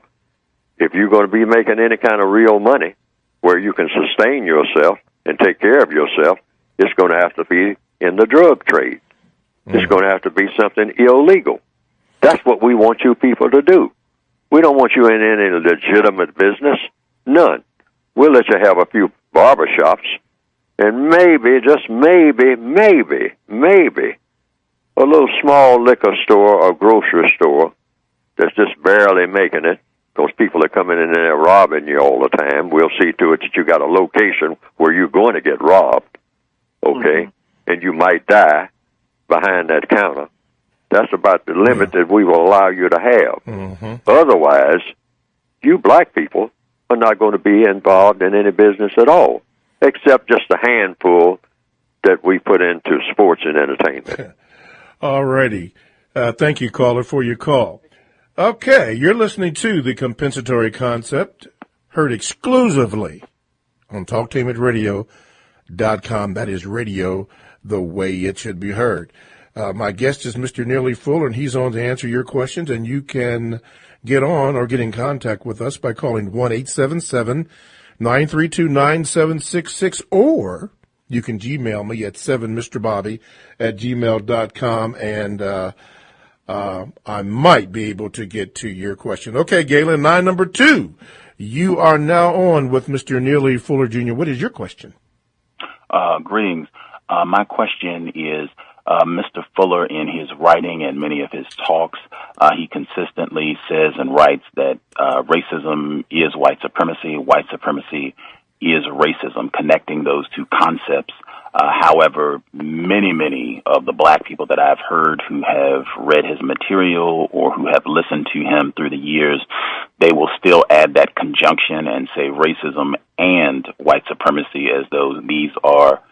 if you're going to be making any kind of real money where you can sustain yourself and take care of yourself, it's going to have to be in the drug trade. It's going to have to be something illegal. That's what we want you people to do. We don't want you in any legitimate business. None. We'll let you have a few barbershops and maybe, just maybe, a little small liquor store or grocery store that's just barely making it. Those people are coming in there robbing you all the time. We'll see to it that you got a location where you're going to get robbed, okay? Mm-hmm. And you might die behind that counter. That's about the limit that we will allow you to have. Mm-hmm. Otherwise, you black people are not going to be involved in any business at all, except just a handful that we put into sports and entertainment. All righty. Thank you, caller, for your call. Okay, you're listening to The Compensatory Concept, heard exclusively on TalkTainmentRadio.com. That is radio the way it should be heard. My guest is Mr. Neely Fuller, and he's on to answer your questions, and you can get on or get in contact with us by calling 1-877-932-9766, or you can Gmail me at 7mrbobby@gmail.com, and I might be able to get to your question. Okay, Galen, line number 2. You are now on with Mr. Neely Fuller, Jr. What is your question? Greetings. My question is, Mr. Fuller, in his writing and many of his talks, he consistently says and writes that racism is white supremacy is racism, connecting those two concepts. However, many of the black people that I've heard who have read his material or who have listened to him through the years, they will still add that conjunction and say racism and white supremacy as though these are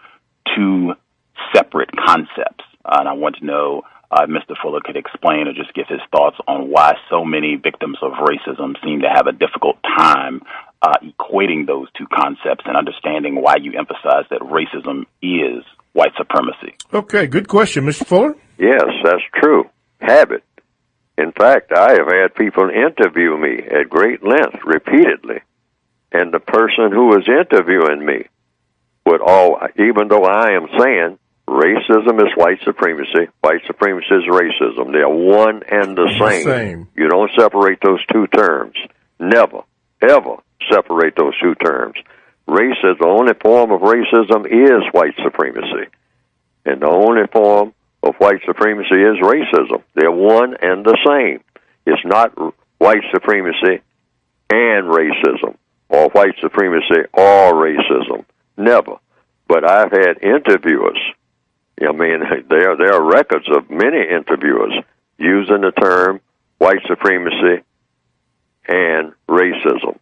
two separate concepts. And I want to know if Mr. Fuller could explain or just give his thoughts on why so many victims of racism seem to have a difficult time equating those two concepts and understanding why you emphasize that racism is white supremacy. Okay, good question, Mr. Fuller. Yes, that's true. Habit. In fact, I have had people interview me at great length repeatedly, and the person who was interviewing me would even though I am saying racism is white supremacy is racism. They are one and the same. You don't separate those two terms. Never, ever separate those two terms. Racism, the only form of racism is white supremacy. And the only form of white supremacy is racism. They're one and the same. It's not white supremacy and racism, or white supremacy or racism. Never. But I've had interviewers, I mean, there are records of many interviewers using the term white supremacy and racism.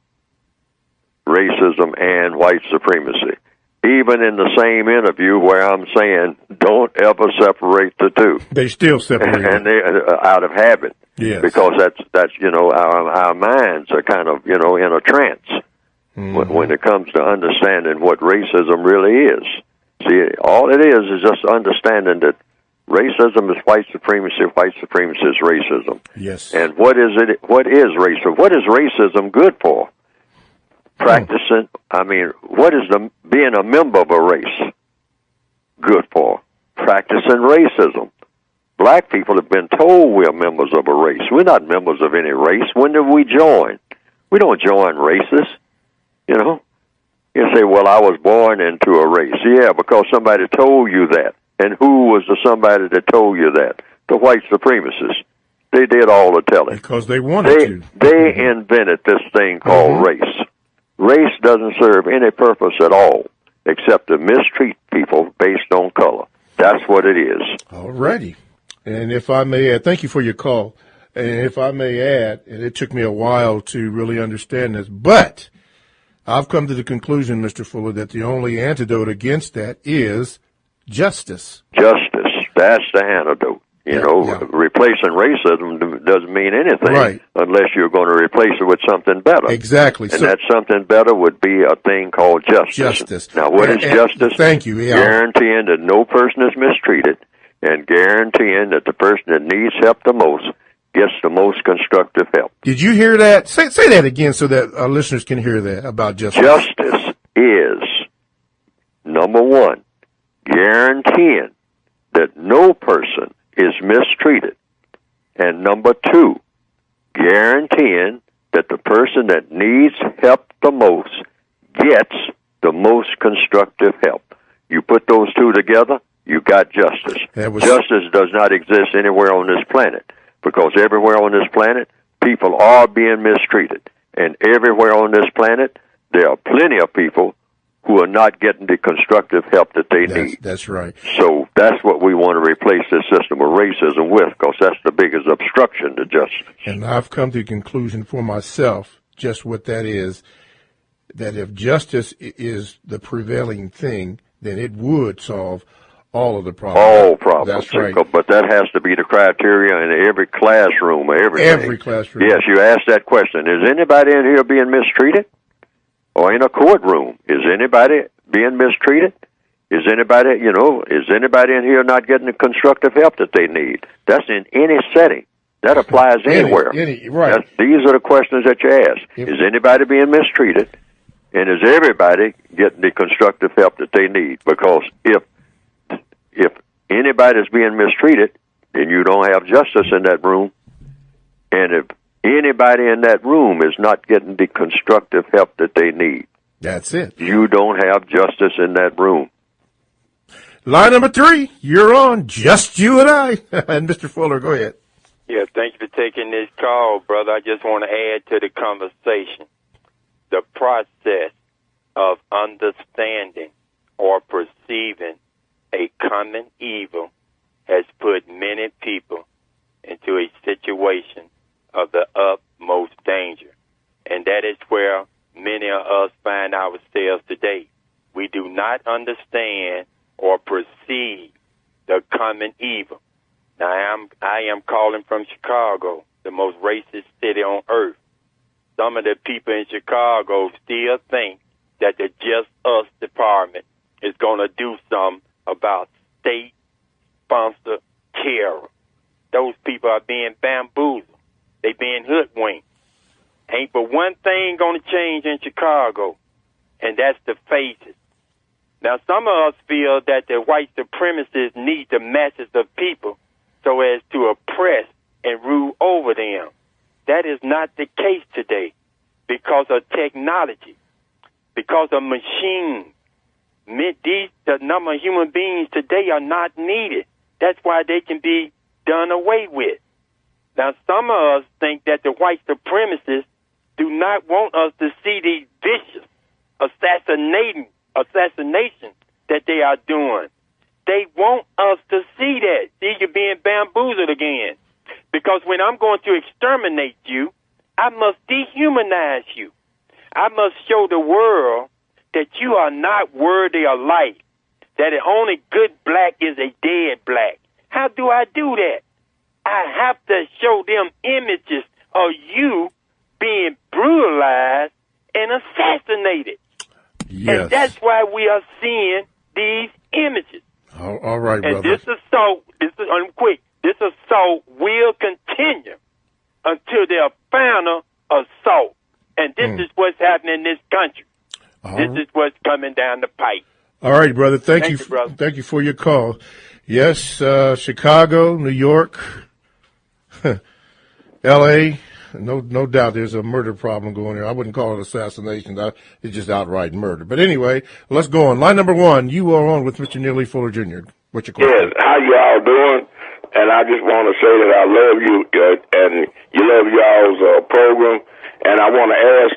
Racism and white supremacy. Even in the same interview where I'm saying don't ever separate the two. They still separate. And they out of habit. Yes. Because that's our minds are kind of, in a trance when it comes to understanding what racism really is. See, all it is just understanding that racism is white supremacy is racism. Yes. And what is racism? What is racism good for? Practicing, what is being a member of a race good for? Practicing racism. Black people have been told we're members of a race. We're not members of any race. When did we join? We don't join races, You say, well, I was born into a race. Yeah, because somebody told you that. And who was the somebody that told you that? The white supremacists. They did all the telling. Because they wanted to. They invented this thing called race. Race doesn't serve any purpose at all except to mistreat people based on color. That's what it is. All righty. And if I may add, thank you for your call. And if I may add, and it took me a while to really understand this, but I've come to the conclusion, Mr. Fuller, that the only antidote against that is justice. Justice. That's the antidote. Replacing racism doesn't mean anything unless you're going to replace it with something better. Exactly. And that something better would be a thing called justice. Now, what is justice? Thank you. Yeah. Guaranteeing that no person is mistreated and guaranteeing that the person that needs help the most gets the most constructive help. Did you hear that? Say that again so that our listeners can hear that about justice. Justice is, number one, guaranteeing that no person is mistreated. And number two, guaranteeing that the person that needs help the most gets the most constructive help. You put those two together, you got justice. Justice does not exist anywhere on this planet because everywhere on this planet, people are being mistreated. And everywhere on this planet, there are plenty of people who are not getting the constructive help that they need. That's right. So that's what we want to replace this system of racism with, because that's the biggest obstruction to justice. And I've come to the conclusion for myself just what that is, that if justice is the prevailing thing, then it would solve all of the problems. All problems. That's right. But that has to be the criteria in every classroom, everything. Every classroom. Yes, you ask that question. Is anybody in here being mistreated? Or in a courtroom, is anybody being mistreated? Is anybody in here not getting the constructive help that they need? That's in any setting. That applies anywhere. Right. These are the questions that you ask. Is anybody being mistreated? And is everybody getting the constructive help that they need? Because if anybody's being mistreated, then you don't have justice in that room. And if anybody in that room is not getting the constructive help that they need, that's it. You don't have justice in that room. Line number 3, you're on. Just you and I. And Mr. Fuller, go ahead. Yeah, thank you for taking this call, brother. I just want to add to the conversation. The process of understanding or perceiving a common evil has put many people into a situation of the utmost danger. And that is where many of us find ourselves today. We do not understand or perceive the common evil. Now, I am calling from Chicago, the most racist city on earth. Some of the people in Chicago still think that the Just Us department is going to do something about state-sponsored terror. Those people are being bamboozled. They being hoodwinked. Ain't but one thing going to change in Chicago, and that's the faces. Now, some of us feel that the white supremacists need the masses of people so as to oppress and rule over them. That is not the case today because of technology, because of machines. The number of human beings today are not needed. That's why they can be done away with. Now, some of us think that the white supremacists do not want us to see these vicious assassination that they are doing. They want us to see that. See, you're being bamboozled again. Because when I'm going to exterminate you, I must dehumanize you. I must show the world that you are not worthy of life, that the only good black is a dead black. How do I do that? I have to show them images of you being brutalized and assassinated. Yes. And that's why we are seeing these images. All right, and brother. This assault will continue until their final assault. And this is what's happening in this country. This is what's coming down the pipe. All right, brother. Thank you, brother. Thank you for your call. Yes, Chicago, New York, L.A., no doubt there's a murder problem going here. I wouldn't call it assassination. It's just outright murder. But anyway, let's go on. Line number 1, you are on with Mr. Neely Fuller Jr. What's your question? Yes, how you all doing? And I just want to say that I love you, and you love y'all's program. And I want to ask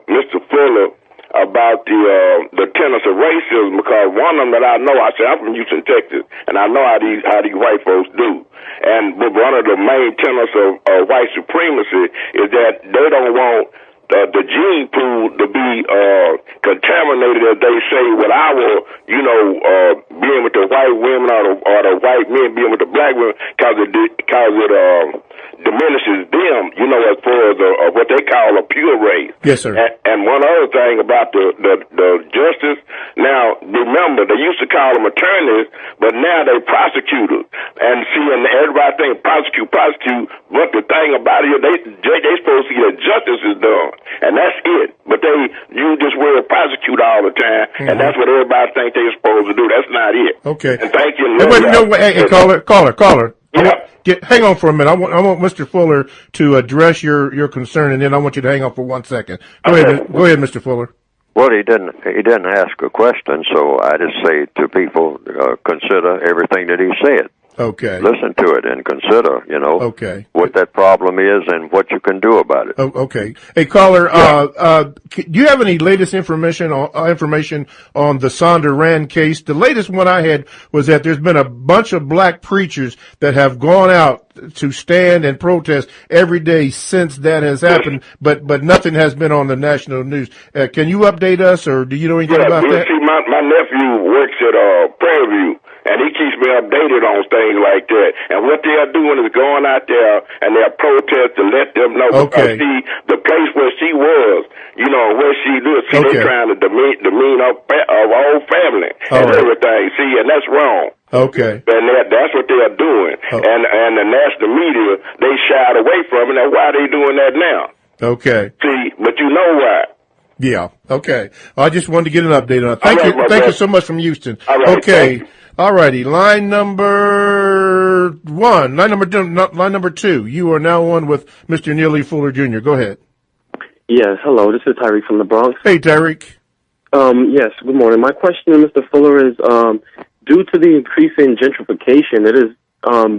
Mr. Fuller about the tenets of racism, because one of them that I know, I'm from Houston, Texas, and I know how these white folks do. But one of the main tenets of white supremacy is that they don't want the gene pool to be contaminated, as they say, with our, being with the white women or the white men being with the black women, because it diminishes them, as far as what they call a pure race. Yes, sir. And one other thing about the justice, now, remember, they used to call them attorneys, but now they prosecutors. And and everybody think prosecute, but the thing about it, they supposed to get justice is done. And that's it. But you just wear prosecute all the time, and that's what everybody thinks they're supposed to do. That's not it. Okay. And thank you. Hey, caller. Hang on for a minute. I want Mr. Fuller to address your concern, and then I want you to hang on for 1 second. Go ahead, Mr. Fuller. Well, he didn't ask a question, so I just say to people, consider everything that he said. Okay. Listen to it and consider, Okay. what that problem is and what you can do about it. Oh, okay. Hey, caller, do you have any latest information on the Sonderand case? The latest one I had was that there's been a bunch of black preachers that have gone out to stand and protest every day since that has happened, but nothing has been on the national news. Can you update us, or do you know anything about that? See, my nephew works at Prairie View, and he keeps me updated on things like that. And what they are doing is going out there and they're protesting to let them know. Okay. See, the place where she was, where she lives, see, they're trying to demean her whole family and everything. See, and that's wrong. Okay. And that's what they are doing. And the national media, they shied away from it. Now, why are they doing that now? Okay. See, but you know why. Yeah. Okay. I just wanted to get an update on it. Thank you so much from Houston. Okay. All righty. Line number 1. Line number 2. You are now on with Mr. Neely Fuller Jr. Go ahead. Yes. Hello. This is Tyreek from the Bronx. Hey, Tyreek. Yes. Good morning. My question to Mr. Fuller is, due to the increasing gentrification, it is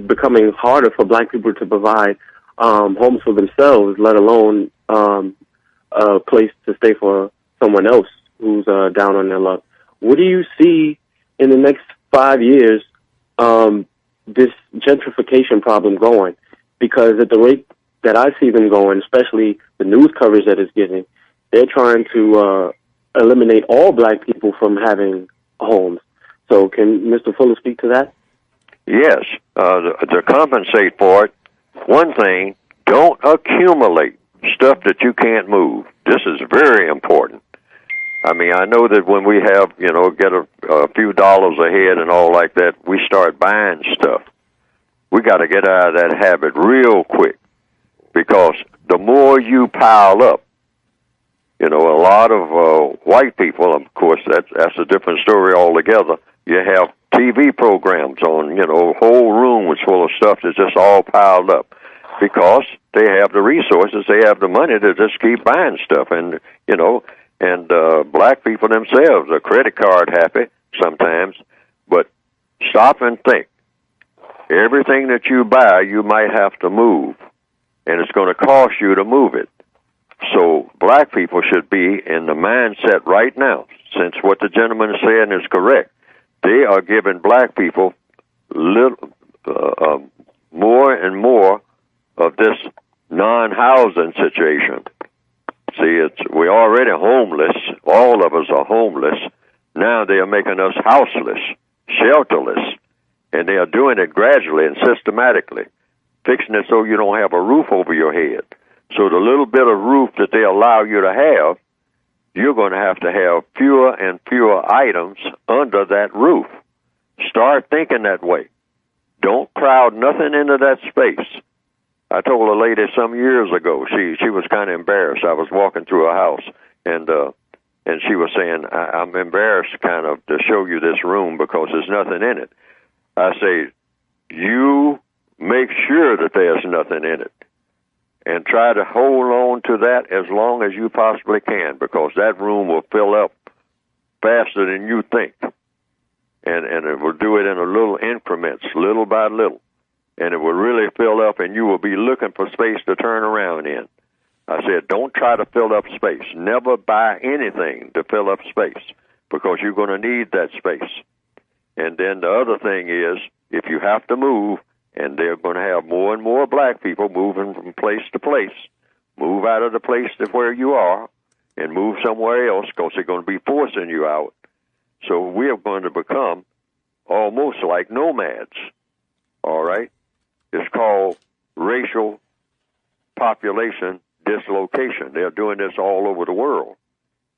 becoming harder for black people to provide homes for themselves, let alone a place to stay for someone else who's down on their luck. What do you see in the next 5 years this gentrification problem going? Because at the rate that I see them going, especially the news coverage that it's getting, they're trying to eliminate all black people from having homes. So can Mr. Fuller speak to that? Yes. To compensate for it, one thing, don't accumulate stuff that you can't move. This is very important. I mean, I know that when we have, get a few dollars ahead and all like that, we start buying stuff. We got to get out of that habit real quick, because the more you pile up, a lot of white people, of course, that's a different story altogether. You have TV programs on, whole room was full of stuff that's just all piled up, because they have the resources, they have the money to just keep buying stuff, and black people themselves are credit card happy sometimes. But stop and think. Everything that you buy, you might have to move, and it's going to cost you to move it. So black people should be in the mindset right now, since what the gentleman is saying is correct. They are giving black people more and more of this non-housing situation. See, we're already homeless. All of us are homeless. Now they are making us houseless, shelterless, and they are doing it gradually and systematically, fixing it so you don't have a roof over your head. So the little bit of roof that they allow you to have, you're going to have fewer and fewer items under that roof. Start thinking that way. Don't crowd nothing into that space. I told a lady some years ago, she was kind of embarrassed. I was walking through a house, and she was saying, I'm embarrassed kind of to show you this room because there's nothing in it. I say, you make sure that there's nothing in it, and try to hold on to that as long as you possibly can, because that room will fill up faster than you think. And it will do it in a little increments, little by little. And it will really fill up, and you will be looking for space to turn around in. I said, don't try to fill up space. Never buy anything to fill up space, because you're going to need that space. And then the other thing is, if you have to move, and they're going to have more and more black people moving from place to place, move out of the place to where you are and move somewhere else, because they're going to be forcing you out. So we are going to become almost like nomads, all right? It's called racial population dislocation. They're doing this all over the world.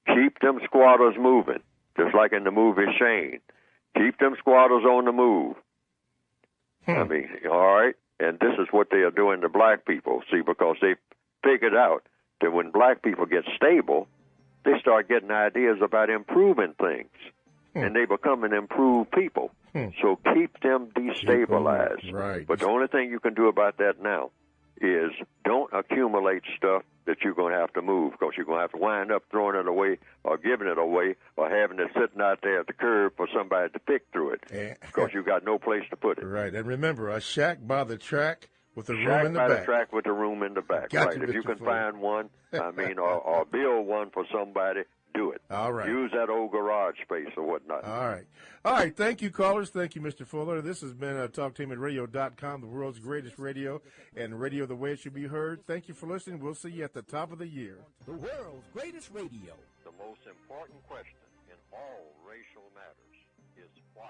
Keep them squatters moving, just like in the movie Shane. Keep them squatters on the move. I mean, all right? And this is what they are doing to black people, see, because they figured out that when black people get stable, they start getting ideas about improving things, and they become an improved people. So keep them destabilized. Right. But the only thing you can do about that now is don't accumulate stuff that you're going to have to move, because you're going to have to wind up throwing it away or giving it away or having it sitting out there at the curb for somebody to pick through it, because you got no place to put it. Right, and remember, a shack by the track with a room Shack in the by back. the track with a room in the back. Got right. you, If you Mr. can Fuller. find one, or build one for somebody, do it. All right. Use that old garage space or whatnot. All right. Thank you, callers. Thank you, Mr. Fuller. This has been TalkTeamRadio.com, the world's greatest radio, and radio the way it should be heard. Thank you for listening. We'll see you at the top of the year. The world's greatest radio. The most important question in all racial matters is why.